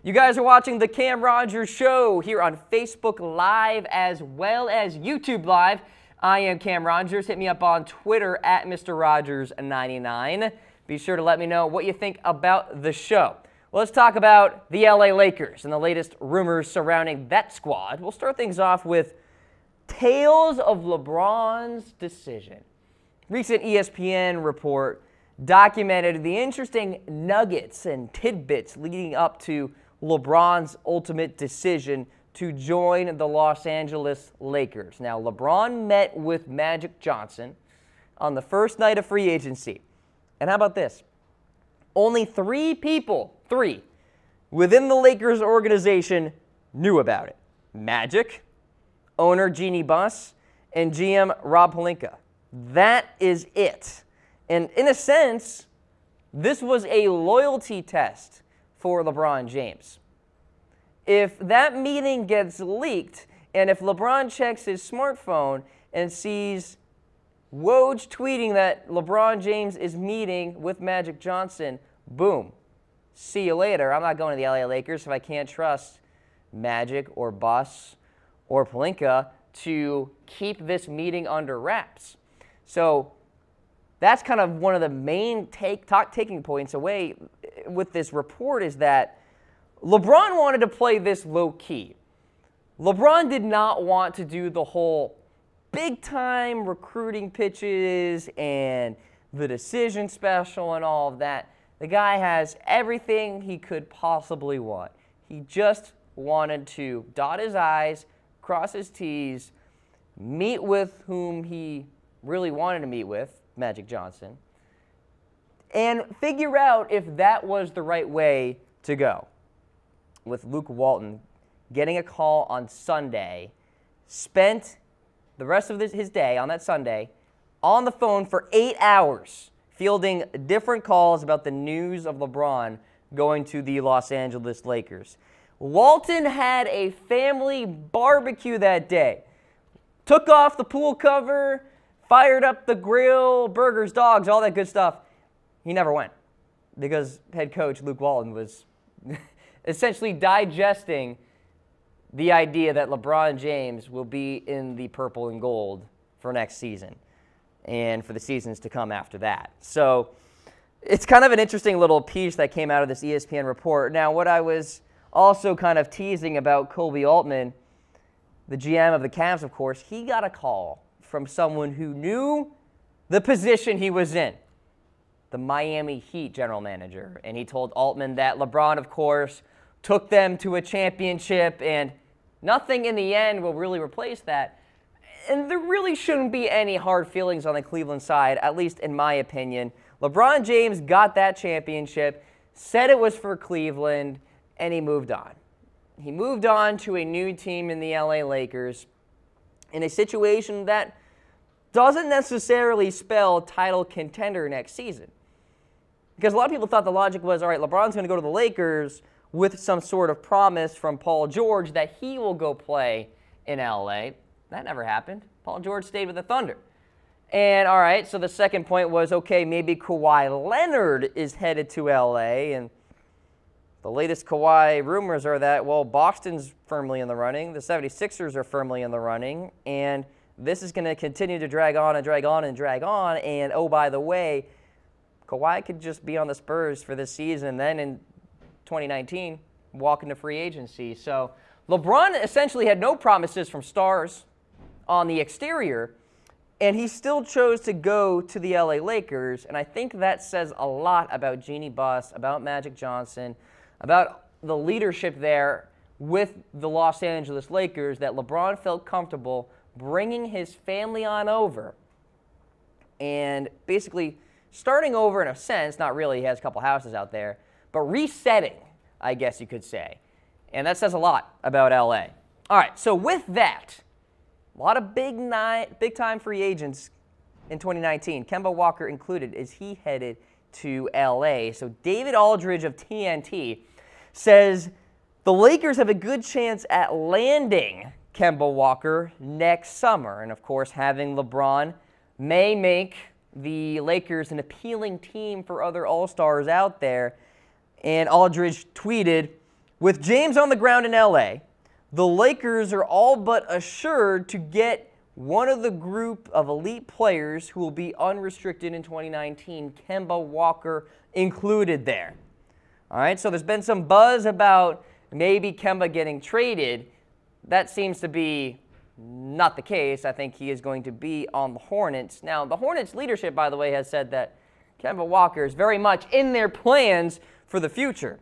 You guys are watching the Cam Rogers Show here on Facebook Live as well as YouTube Live. I am Cam Rogers. Hit me up on Twitter at Mr. Rogers99. Be sure to let me know what you think about the show. Well, let's talk about the LA Lakers and the latest rumors surrounding that squad. We'll start things off with tales of LeBron's decision. Recent ESPN report documented the interesting nuggets and tidbits leading up to LeBron's ultimate decision to join the Los Angeles Lakers. Now, LeBron met with Magic Johnson on the first night of free agency. And how about this? Only three people, within the Lakers organization knew about it. Magic, owner Jeanie Buss, and GM Rob Pelinka. That is it. And in a sense, this was a loyalty test for LeBron James. If that meeting gets leaked, and if LeBron checks his smartphone and sees Woj tweeting that LeBron James is meeting with Magic Johnson, boom, see you later. I'm not going to the LA Lakers if I can't trust Magic or Buss or Pelinka to keep this meeting under wraps. So that's kind of one of the main taking points away with this report is that LeBron wanted to play this low-key. LeBron did not want to do the whole big-time recruiting pitches and the decision special and all of that. The guy has everything he could possibly want. He just wanted to dot his I's, cross his T's, meet with whom he really wanted to meet with, Magic Johnson, and figure out if that was the right way to go. With Luke Walton getting a call on Sunday, spent the rest of his day on that Sunday on the phone for 8 hours, fielding different calls about the news of LeBron going to the Los Angeles Lakers. Walton had a family barbecue that day, took off the pool cover, fired up the grill, burgers, dogs, all that good stuff. He never went because head coach Luke Walton was essentially digesting the idea that LeBron James will be in the purple and gold for next season and for the seasons to come after that. So it's kind of an interesting little piece that came out of this ESPN report. Now, what I was also kind of teasing about Kobe Altman, the GM of the Cavs, of course, he got a call from someone who knew the position he was in, the Miami Heat general manager. And he told Altman that LeBron, of course, took them to a championship, and nothing in the end will really replace that. And there really shouldn't be any hard feelings on the Cleveland side, at least in my opinion. LeBron James got that championship, said it was for Cleveland, and he moved on. He moved on to a new team in the LA Lakers, in a situation that doesn't necessarily spell title contender next season. Because a lot of people thought the logic was, all right, LeBron's going to go to the Lakers with some sort of promise from Paul George that he will go play in LA. That never happened. Paul George stayed with the Thunder. And all right, so the second point was, okay, maybe Kawhi Leonard is headed to LA, and the latest Kawhi rumors are that, well, Boston's firmly in the running, the 76ers are firmly in the running, and this is going to continue to drag on and drag on and drag on. And, oh, by the way, Kawhi could just be on the Spurs for this season, and then in 2019, walk into free agency. So LeBron essentially had no promises from stars on the exterior, and he still chose to go to the LA Lakers. And I think that says a lot about Jeanie Buss, about Magic Johnson, about the leadership there with the Los Angeles Lakers, that LeBron felt comfortable bringing his family on over and basically starting over in a sense, not really, he has a couple houses out there, but resetting, I guess you could say. And that says a lot about LA. All right, so with that, a lot of big-time free agents in 2019, Kemba Walker included, as he headed to LA. So David Aldridge of TNT says the Lakers have a good chance at landing Kemba Walker next summer. And of course, having LeBron may make the Lakers an appealing team for other All-Stars out there. And Aldridge tweeted, With James on the ground in LA, the Lakers are all but assured to get one of the group of elite players who will be unrestricted in 2019, Kemba Walker included there. All right, so there's been some buzz about maybe Kemba getting traded. That seems to be not the case. I think he is going to be on the Hornets. Now, the Hornets leadership, by the way, has said that Kemba Walker is very much in their plans for the future.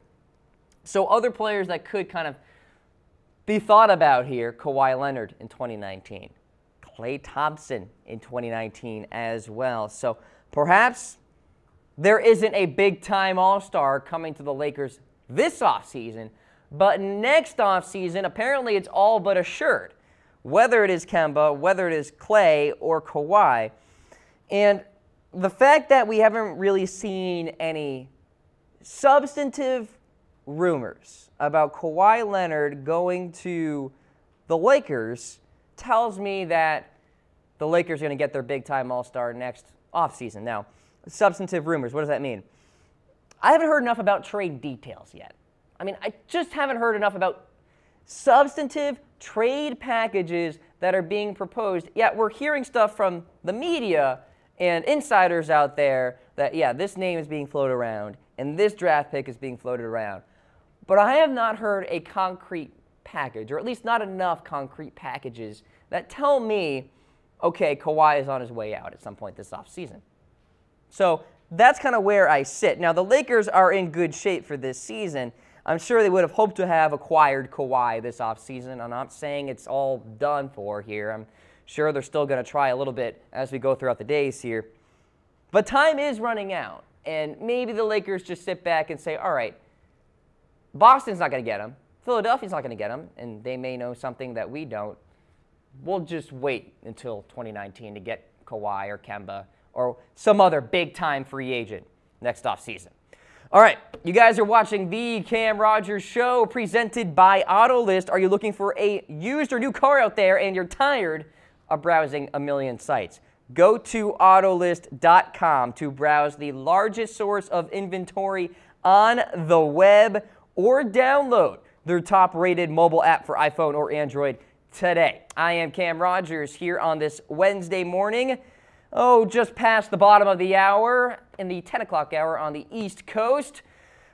So other players that could kind of be thought about here, Kawhi Leonard in 2019, Klay Thompson in 2019 as well. So perhaps there isn't a big-time all-star coming to the Lakers this offseason, but next offseason, apparently it's all but assured, whether it is Kemba, whether it is Klay or Kawhi. And the fact that we haven't really seen any substantive rumors about Kawhi Leonard going to the Lakers tells me that the Lakers are going to get their big-time all-star next offseason. Now, substantive rumors, what does that mean? I haven't heard enough about trade details yet. I mean, I just haven't heard enough about substantive trade packages that are being proposed, yet we're hearing stuff from the media and insiders out there that, yeah, this name is being floated around and this draft pick is being floated around. But I have not heard a concrete package, or at least not enough concrete packages that tell me, okay, Kawhi is on his way out at some point this offseason. So that's kind of where I sit. Now, the Lakers are in good shape for this season. I'm sure they would have hoped to have acquired Kawhi this offseason. I'm not saying it's all done for here. I'm sure they're still going to try a little bit as we go throughout the days here. But time is running out, and maybe the Lakers just sit back and say, all right, Boston's not going to get him. Philadelphia's not going to get him, and they may know something that we don't. We'll just wait until 2019 to get Kawhi or Kemba or some other big-time free agent next offseason. All right, you guys are watching the Cam Rogers Show presented by AutoList. Are you looking for a used or new car out there and you're tired of browsing a million sites? Go to Autolist.com to browse the largest source of inventory on the web, or download their top-rated mobile app for iPhone or Android today. I am Cam Rogers here on this Wednesday morning. Just past the bottom of the hour, in the 10 o'clock hour on the East Coast.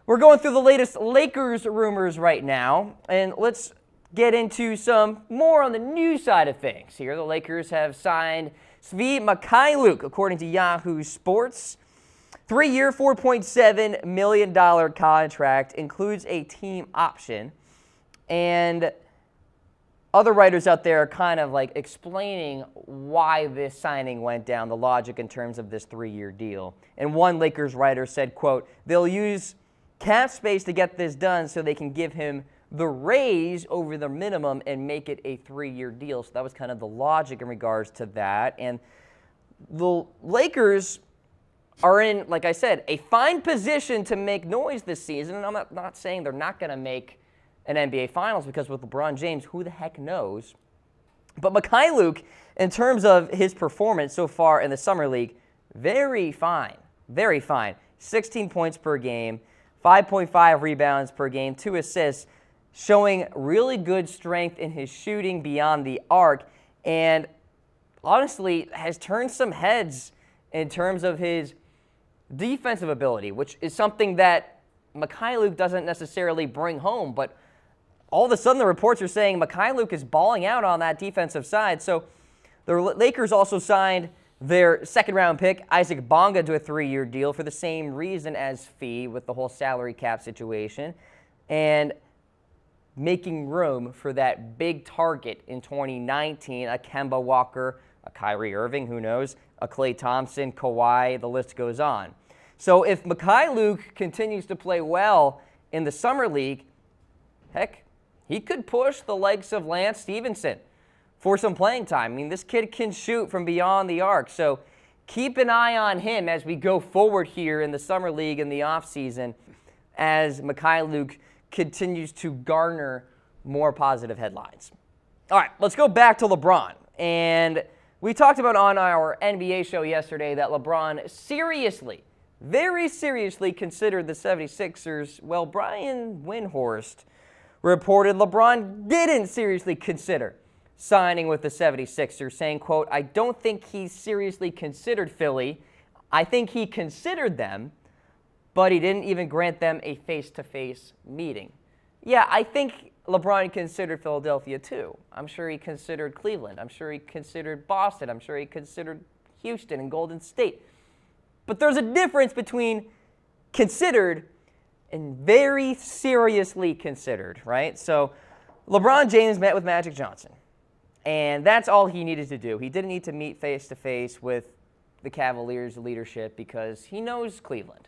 We're going through the latest Lakers rumors right now, and let's get into some more on the news side of things here. The Lakers have signed Svi Mykhailiuk, according to Yahoo Sports. 3-year, $4.7 million contract, includes a team option, and other writers out there are kind of like explaining why this signing went down, the logic in terms of this 3-year deal. And one Lakers writer said, quote, they'll use cap space to get this done so they can give him the raise over the minimum and make it a 3-year deal. So that was kind of the logic in regards to that. And the Lakers are in, like I said, a fine position to make noise this season. And I'm not saying they're not going to make an NBA Finals, because with LeBron James, who the heck knows? But Mykhailiuk, in terms of his performance so far in the Summer League, very fine, very fine. 16 points per game, 5.5 rebounds per game, 2 assists, showing really good strength in his shooting beyond the arc, and honestly has turned some heads in terms of his defensive ability, which is something that Mykhailiuk doesn't necessarily bring home, but all of a sudden the reports are saying Mykhailiuk is balling out on that defensive side. So the Lakers also signed their second-round pick, Isaac Bonga, to a 3-year deal for the same reason as Fee with the whole salary cap situation, and making room for that big target in 2019, a Kemba Walker, a Kyrie Irving, who knows, a Klay Thompson, Kawhi, the list goes on. So if Mykhailiuk continues to play well in the Summer League, heck, he could push the likes of Lance Stevenson for some playing time. I mean, this kid can shoot from beyond the arc. So keep an eye on him as we go forward here in the Summer League in the offseason, as Mykhailiuk continues to garner more positive headlines. All right, let's go back to LeBron. And we talked about on our NBA show yesterday that LeBron seriously, very seriously considered the 76ers. Well, Brian Windhorst reported LeBron didn't seriously consider signing with the 76ers, saying, quote, "I don't think he seriously considered Philly. I think he considered them, but he didn't even grant them a face-to-face meeting." Yeah, I think LeBron considered Philadelphia too. I'm sure he considered Cleveland. I'm sure he considered Boston. I'm sure he considered Houston and Golden State. But there's a difference between considered and very seriously considered, right? So LeBron James met with Magic Johnson, and that's all he needed to do. He didn't need to meet face-to-face with the Cavaliers leadership because he knows Cleveland.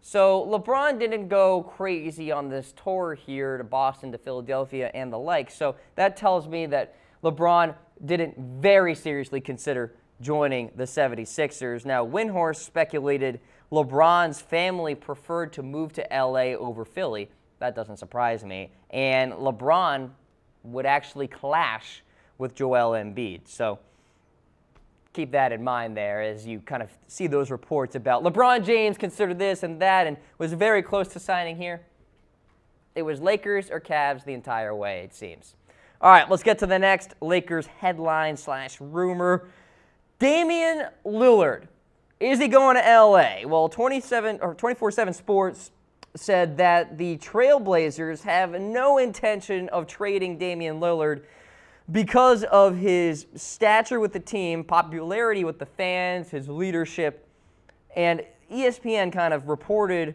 So LeBron didn't go crazy on this tour here to Boston, to Philadelphia, and the like. So that tells me that LeBron didn't very seriously consider joining the 76ers. Now, Windhorst speculated LeBron's family preferred to move to LA over Philly. That doesn't surprise me. And LeBron would actually clash with Joel Embiid. So keep that in mind there as you kind of see those reports about LeBron James considered this and that and was very close to signing here. It was Lakers or Cavs the entire way, it seems. All right, let's get to the next Lakers headline / rumor. Damian Lillard. Is he going to LA? Well, 24/7 Sports said that the Trailblazers have no intention of trading Damian Lillard because of his stature with the team, popularity with the fans, his leadership. And ESPN kind of reported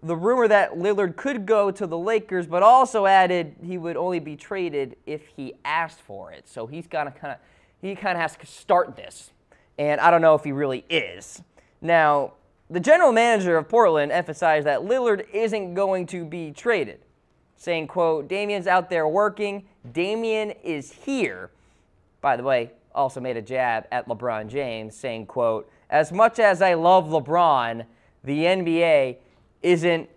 the rumor that Lillard could go to the Lakers, but also added he would only be traded if he asked for it. So he kind of has to start this. And I don't know if he really is. Now, the general manager of Portland emphasized that Lillard isn't going to be traded, saying, quote, "Damian's out there working. Damian is here." By the way, also made a jab at LeBron James, saying, quote, "As much as I love LeBron, the NBA isn't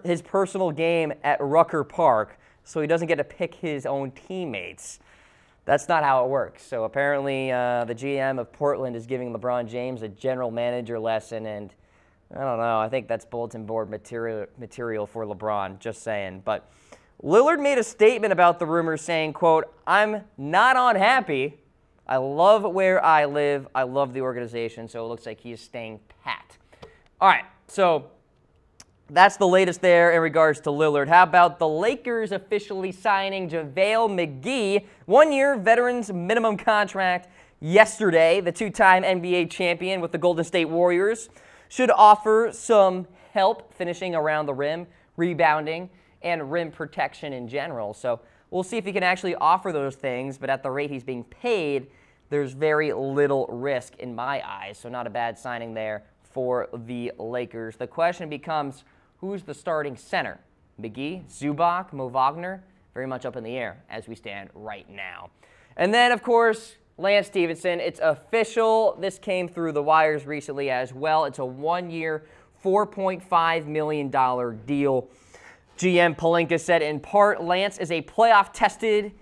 his personal game at Rucker Park, so he doesn't get to pick his own teammates." That's not how it works. So apparently the GM of Portland is giving LeBron James a general manager lesson, and I don't know. I think that's bulletin board material for LeBron, just saying. But Lillard made a statement about the rumors saying, quote, "I'm not unhappy. I love where I live. I love the organization." So it looks like he is staying pat. All right, so that's the latest there in regards to Lillard. How about the Lakers officially signing JaVale McGee, 1-year veterans minimum contract yesterday. The two-time NBA champion with the Golden State Warriors should offer some help finishing around the rim, rebounding, and rim protection in general. So we'll see if he can actually offer those things, but at the rate he's being paid, there's very little risk in my eyes. So not a bad signing there for the Lakers. The question becomes, who's the starting center? McGee, Zubac, Mo Wagner? Very much up in the air as we stand right now. And then, of course, Lance Stephenson. It's official. This came through the wires recently as well. It's a 1-year, $4.5 million deal. GM Pelinka said, in part, Lance is a playoff-tested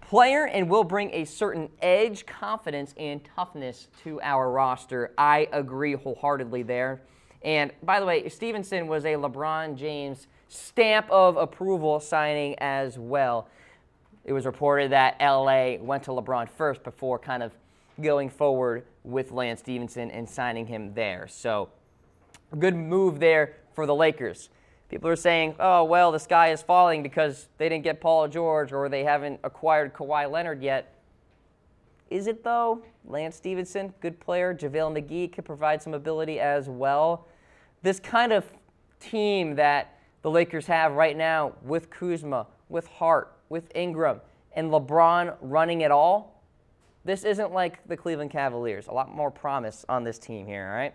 player and will bring a certain edge, confidence, and toughness to our roster. I agree wholeheartedly there. And by the way, Stevenson was a LeBron James stamp of approval signing as well. It was reported that LA went to LeBron first before kind of going forward with Lance Stephenson and signing him there. So good move there for the Lakers. People are saying, oh, well, the sky is falling because they didn't get Paul George or they haven't acquired Kawhi Leonard yet. Is it, though? Lance Stephenson, good player. JaVale McGee could provide some ability as well. This kind of team that the Lakers have right now with Kuzma, with Hart, with Ingram, and LeBron running it all, this isn't like the Cleveland Cavaliers. A lot more promise on this team here, all right?